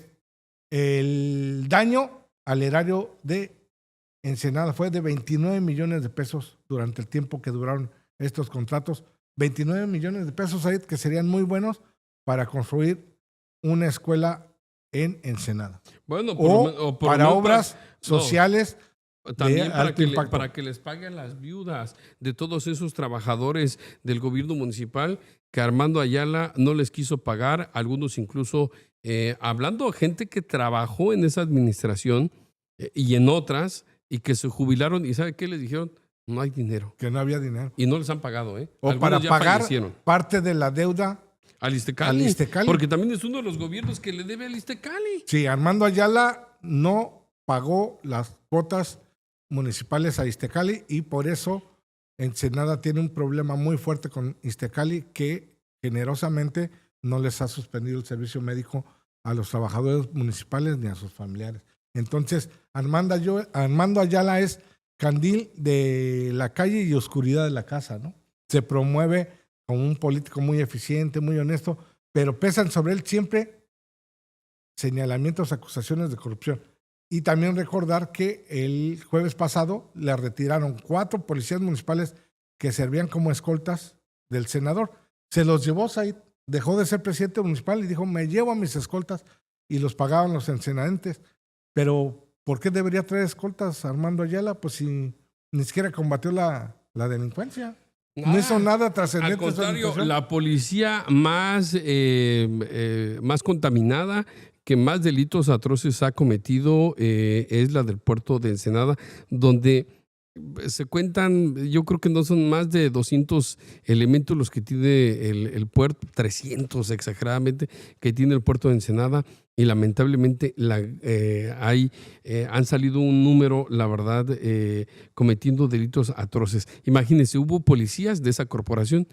el daño al erario de Ensenada fue de 29 millones de pesos durante el tiempo que duraron estos contratos. 29 millones de pesos ahí que serían muy buenos para construir una escuela en Ensenada. Bueno, o para obras sociales. También para que les paguen las viudas de todos esos trabajadores del gobierno municipal que Armando Ayala no les quiso pagar, algunos incluso hablando de gente que trabajó en esa administración y en otras y que se jubilaron y ¿sabe qué les dijeron? No hay dinero. Que no había dinero. Y no les han pagado, ¿eh? O algunos para pagar parte de la deuda al Iztecali. Porque también es uno de los gobiernos que le debe al Iztecali. Sí, Armando Ayala no pagó las cuotas municipales a Iztecali y por eso Ensenada tiene un problema muy fuerte con Iztecali, que generosamente no les ha suspendido el servicio médico a los trabajadores municipales ni a sus familiares. Entonces, Armando Ayala es candil de la calle y oscuridad de la casa, ¿no? Se promueve como un político muy eficiente, muy honesto, pero pesan sobre él siempre señalamientos, acusaciones de corrupción. Y también recordar que el jueves pasado le retiraron 4 policías municipales que servían como escoltas del senador. Se los llevó Said, dejó de ser presidente municipal y dijo, me llevo a mis escoltas, y los pagaban los ensenadenses. Pero ¿por qué debería traer escoltas Armando Ayala? Pues si ni siquiera combatió la delincuencia. No hizo nada trascendente. Al contrario, la policía más contaminada, que más delitos atroces ha cometido, es la del puerto de Ensenada, donde se cuentan, yo creo que no son más de 200 elementos los que tiene el puerto, 300 exageradamente, que tiene el puerto de Ensenada, y lamentablemente han salido un número, la verdad, cometiendo delitos atroces. Imagínense, hubo policías de esa corporación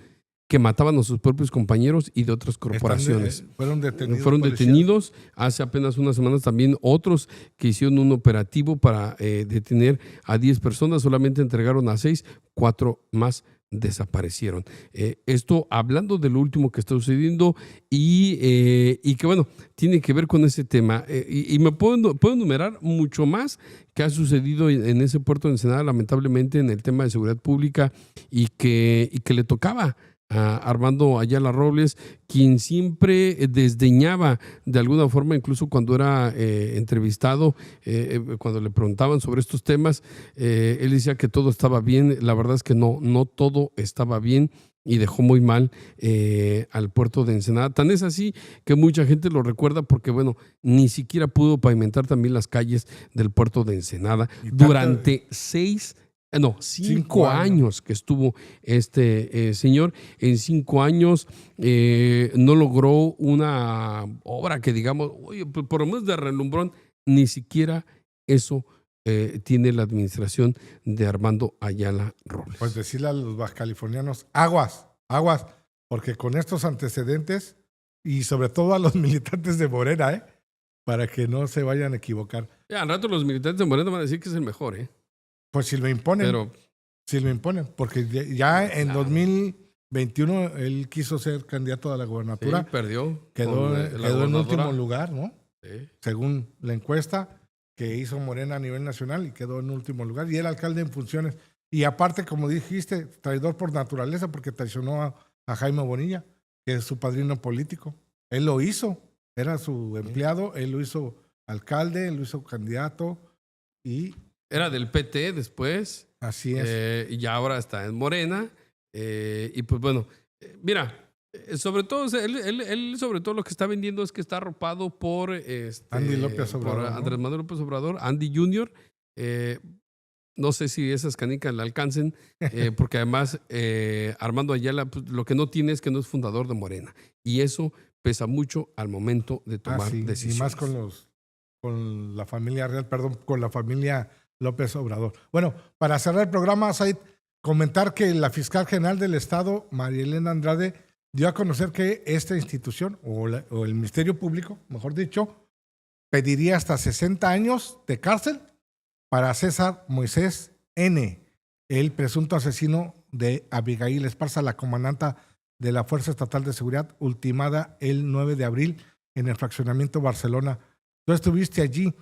que mataban a sus propios compañeros y de otras corporaciones. Fueron detenidos. Fueron detenidos hace apenas unas semanas también otros que hicieron un operativo para detener a 10 personas, solamente entregaron a 6, 4 más desaparecieron. Esto hablando de lo último que está sucediendo y que bueno, tiene que ver con ese tema. Y me puedo enumerar mucho más que ha sucedido en ese puerto de Ensenada, lamentablemente, en el tema de seguridad pública y que le tocaba a Armando Ayala Robles, quien siempre desdeñaba de alguna forma, incluso cuando era entrevistado, cuando le preguntaban sobre estos temas, él decía que todo estaba bien. La verdad es que no todo estaba bien y dejó muy mal al puerto de Ensenada. Tan es así que mucha gente lo recuerda porque, bueno, ni siquiera pudo pavimentar también las calles del puerto de Ensenada durante 5 años que estuvo este señor. En 5 años no logró una obra que digamos, oye, por lo menos de relumbrón, ni siquiera eso tiene la administración de Armando Ayala Robles. Pues decirle a los bajacalifornianos, aguas, porque con estos antecedentes y sobre todo a los militantes de Morena, para que no se vayan a equivocar. Ya, al rato los militantes de Morena van a decir que es el mejor, Pues si lo imponen. Porque ya en 2021 él quiso ser candidato a la gobernatura. Sí, perdió. Quedó en último lugar, ¿no? Sí. Según la encuesta que hizo Morena a nivel nacional, y quedó en último lugar. Y era alcalde en funciones. Y aparte, como dijiste, traidor por naturaleza, porque traicionó a Jaime Bonilla, que es su padrino político. Él lo hizo. Era su empleado. Él lo hizo alcalde, él lo hizo candidato y... Era del PT después. Así es. Y ya ahora está en Morena. Y pues bueno, mira, sobre todo, él sobre todo lo que está vendiendo es que está arropado por Andy López Obrador. Por Andrés Manuel López Obrador, Andy Jr. No sé si esas canicas le alcancen, porque además Armando Ayala, pues, lo que no tiene es que no es fundador de Morena. Y eso pesa mucho al momento de tomar decisiones. Y más con la familia real, con la familia López Obrador. Bueno, para cerrar el programa, Said, comentar que la fiscal general del Estado, María Elena Andrade, dio a conocer que esta institución, o el Ministerio Público, mejor dicho, pediría hasta 60 años de cárcel para César Moisés N., el presunto asesino de Abigail Esparza, la comandanta de la Fuerza Estatal de Seguridad, ultimada el 9 de abril en el fraccionamiento Barcelona. Tú estuviste allí.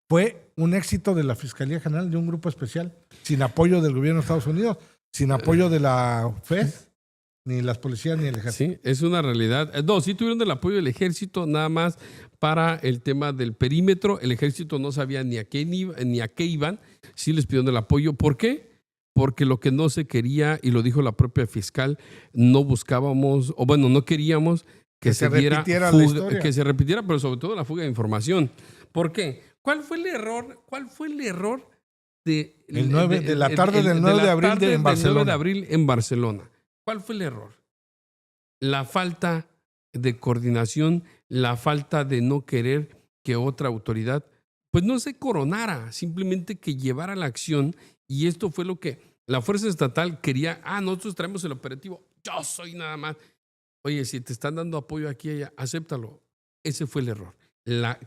Fue un éxito de la Fiscalía General, de un grupo especial, sin apoyo del gobierno de Estados Unidos, sin apoyo de la FES, ni las policías, ni el ejército. Sí, es una realidad. No, sí tuvieron el apoyo del ejército, nada más para el tema del perímetro. El ejército no sabía ni a qué iban, sí les pidieron el apoyo. ¿Por qué? Porque lo que no se quería, y lo dijo la propia fiscal, no buscábamos, o bueno, no queríamos que se diera fuga, que se repitiera, pero sobre todo la fuga de información. ¿Por qué? ¿Cuál fue el error de la tarde del 9 de abril en Barcelona? 9 de abril en Barcelona. ¿Cuál fue el error? La falta de coordinación, la falta de no querer que otra autoridad pues no se coronara, simplemente que llevara la acción, y esto fue lo que la Fuerza Estatal quería. Nosotros traemos el operativo, yo soy nada más. Oye, si te están dando apoyo aquí y allá, acéptalo. Ese fue el error.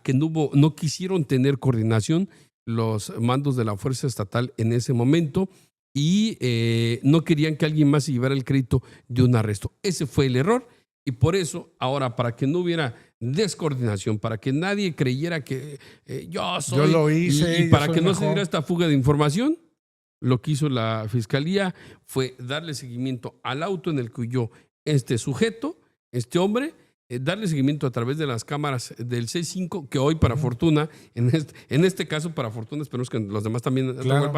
Que no quisieron tener coordinación los mandos de la Fuerza Estatal en ese momento y no querían que alguien más se llevara el crédito de un arresto. Ese fue el error, y por eso ahora, para que no hubiera descoordinación, para que nadie creyera que yo lo hice, y para que no se diera esta fuga de información, lo que hizo la Fiscalía fue darle seguimiento al auto en el que huyó este sujeto, este hombre, darle seguimiento a través de las cámaras del C5, que hoy, para fortuna, en este caso, para fortuna, esperemos que los demás también, claro.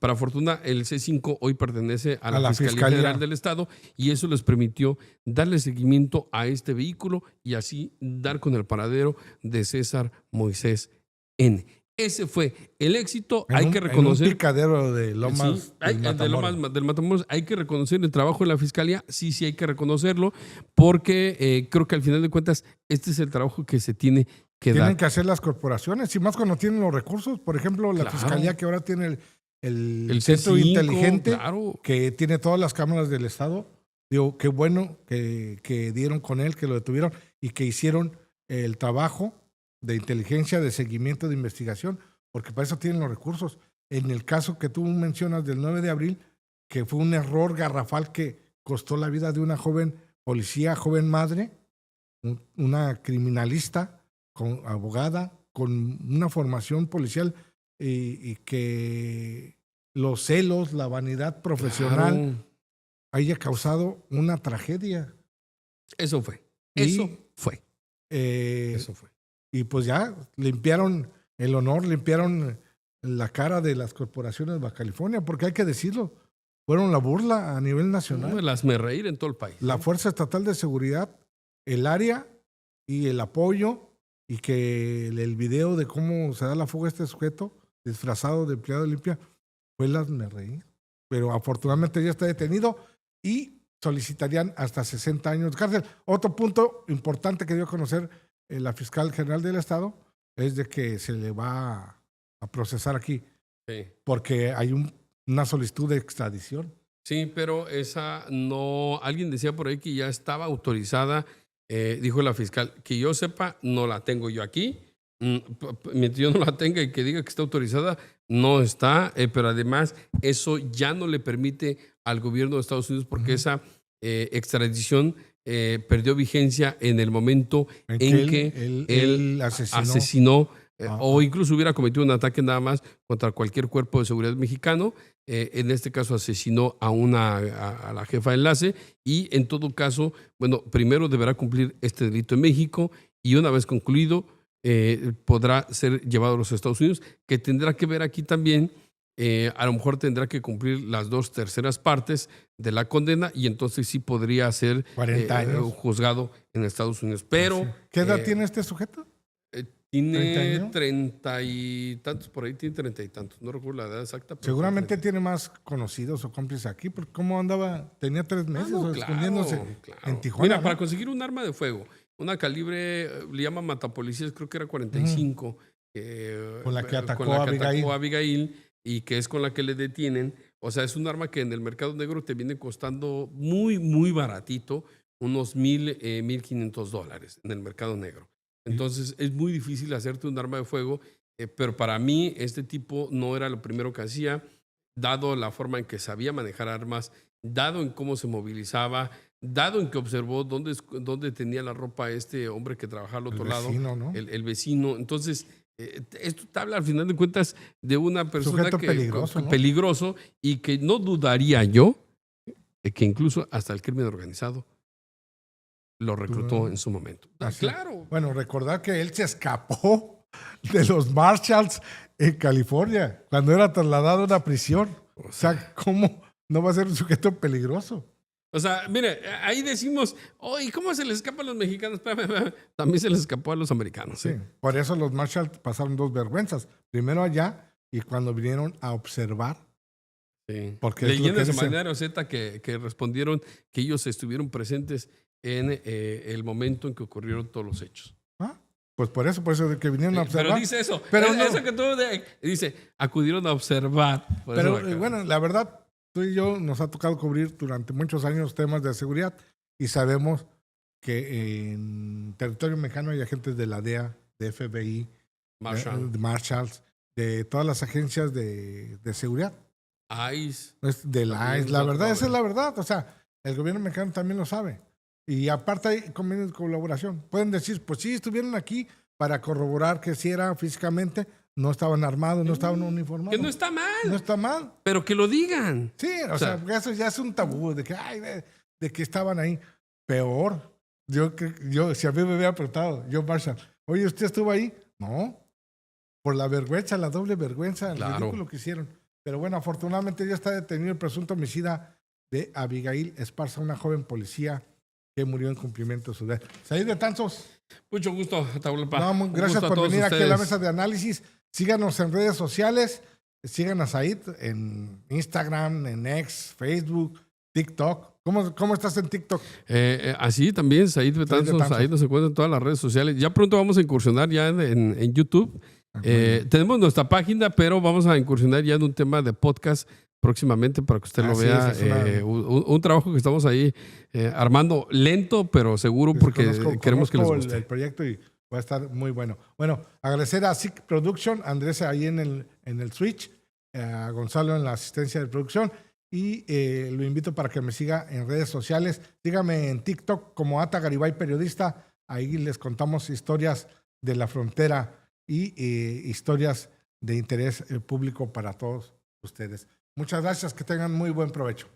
Para fortuna, el C5 hoy pertenece a la Fiscalía General del Estado, y eso les permitió darle seguimiento a este vehículo y así dar con el paradero de César Moisés N. Ese fue el éxito. Hay que reconocer. En un picadero de Lomas, del Matamoros. Hay que reconocer el trabajo de la Fiscalía. Sí, hay que reconocerlo, porque creo que al final de cuentas este es el trabajo que se tiene que tienen dar. que hacer las corporaciones, y más cuando tienen los recursos. Por ejemplo, la Claro. fiscalía que ahora tiene el El centro C5, inteligente, claro. que tiene todas las cámaras del Estado. Digo, qué bueno que dieron con él, que lo detuvieron y que hicieron el trabajo de inteligencia, de seguimiento, de investigación, porque para eso tienen los recursos. En el caso que tú mencionas del 9 de abril, que fue un error garrafal que costó la vida de una joven policía, joven madre, una criminalista, con abogada, con una formación policial, y que los celos, la vanidad profesional Claro. haya causado una tragedia. Eso fue. Y, Eso fue. eh, Eso fue. y pues ya limpiaron el honor, limpiaron la cara de las corporaciones de Baja California, porque hay que decirlo, fueron la burla a nivel nacional. No, las me reír en todo el país. La Fuerza Estatal de Seguridad, el área y el apoyo, y que el video de cómo se da la fuga a este sujeto disfrazado de empleado de limpia fue las me reí. Pero afortunadamente ya está detenido y solicitarían hasta 60 años de cárcel. Otro punto importante que dio a conocer la fiscal general del estado es de que se le va a procesar aquí, Sí. porque hay una solicitud de extradición. Sí, pero esa no. Alguien decía por ahí que ya estaba autorizada, dijo la fiscal. Que yo sepa, no la tengo yo aquí. Mientras yo no la tenga y que diga que está autorizada, no está. Pero además, eso ya no le permite al gobierno de Estados Unidos, porque esa extradición perdió vigencia en el momento en que él asesinó o incluso hubiera cometido un ataque nada más contra cualquier cuerpo de seguridad mexicano. En este caso asesinó a la jefa de enlace y en todo caso, bueno, primero deberá cumplir este delito en México y una vez concluido podrá ser llevado a los Estados Unidos, que tendrá que ver aquí también, a lo mejor tendrá que cumplir las 2/3 partes de la condena y entonces sí podría ser 40 años. juzgado en Estados Unidos. Pero ¿Qué edad tiene este sujeto? Tiene 30 30 y tantos, por ahí tiene 30 y tantos, no recuerdo la edad exacta. Pero Seguramente tiene más conocidos o cómplices aquí, porque ¿cómo andaba? Tenía 3 meses escondiéndose en Tijuana. Mira, ¿no? para conseguir un arma de fuego, una calibre, le llaman matapolicías, creo que era 45, Con la que atacó con la que Abigail. atacó a Abigail y que es con la que le detienen. O sea, es un arma que en el mercado negro te viene costando muy, muy baratito, unos $1,000, $1,500 en el mercado negro. Entonces es muy difícil hacerte un arma de fuego, pero para mí este tipo no era lo primero que hacía, dado la forma en que sabía manejar armas, dado en cómo se movilizaba, dado en que observó dónde tenía la ropa este hombre que trabajaba al otro lado, vecino, ¿no? el vecino. Entonces, esto te habla al final de cuentas de una persona Sujeto peligroso, ¿no? peligroso y que no dudaría yo que incluso hasta el crimen organizado lo reclutó en su momento. Así. Claro. Bueno, recordar que él se escapó de los Marshalls en California cuando era trasladado a una prisión. O sea, ¿cómo no va a ser un sujeto peligroso? O sea, mire, ahí decimos, ¿y cómo se les escapa a los mexicanos? También se les escapó a los americanos. Sí. Por eso los Marshalls pasaron 2 vergüenzas. Primero allá y cuando vinieron a observar. Sí. Porque leyendas de manera Z que respondieron que ellos estuvieron presentes en el momento en que ocurrieron todos los hechos. Pues por eso de que vinieron a observar. Pero dice eso. Pero no. Eso que tú dice, acudieron a observar. Pero bueno, la verdad, tú y yo nos ha tocado cubrir durante muchos años temas de seguridad y sabemos que en territorio mexicano hay agentes de la DEA, de FBI, de Marshalls, de todas las agencias de seguridad. ICE. De la ICE. La verdad, esa es la verdad. O sea, el gobierno mexicano también lo sabe. Y aparte hay convenios de colaboración. Pueden decir, pues sí, estuvieron aquí para corroborar que sí era físicamente, no estaban armados, no estaban uniformados. Que no está mal. No está mal. Pero que lo digan. Sí, o sea, eso ya es un tabú de que, de que estaban ahí. Peor. Yo, si a mí me hubiera preguntado, yo, Marshall, oye, ¿usted estuvo ahí? No. Por la vergüenza, la doble vergüenza, el ridículo que hicieron. Pero bueno, afortunadamente ya está detenido el presunto homicida de Abigail Esparza, una joven policía que murió en cumplimiento de su deber. Said de Tanzos. Mucho gusto, Atahualpa. No, gracias por venir aquí a la mesa de análisis. Síganos en redes sociales. Sigan a Said en Instagram, en X, Facebook, TikTok. ¿Cómo estás en TikTok? Así también, Said Betanzos, ahí nos encuentran en todas las redes sociales. Ya pronto vamos a incursionar ya en YouTube. Tenemos nuestra página, pero vamos a incursionar ya en un tema de podcast próximamente para que usted lo vea. Un trabajo que estamos ahí armando lento, pero seguro, porque queremos que les guste. El proyecto y va a estar muy bueno. Bueno, agradecer a SIC Production, a Andrés ahí en el Switch, a Gonzalo en la asistencia de producción. Y lo invito para que me siga en redes sociales. Sígame en TikTok como Ata Garibay Periodista. Ahí les contamos historias de la frontera y historias de interés público para todos ustedes. Muchas gracias. Que tengan muy buen provecho.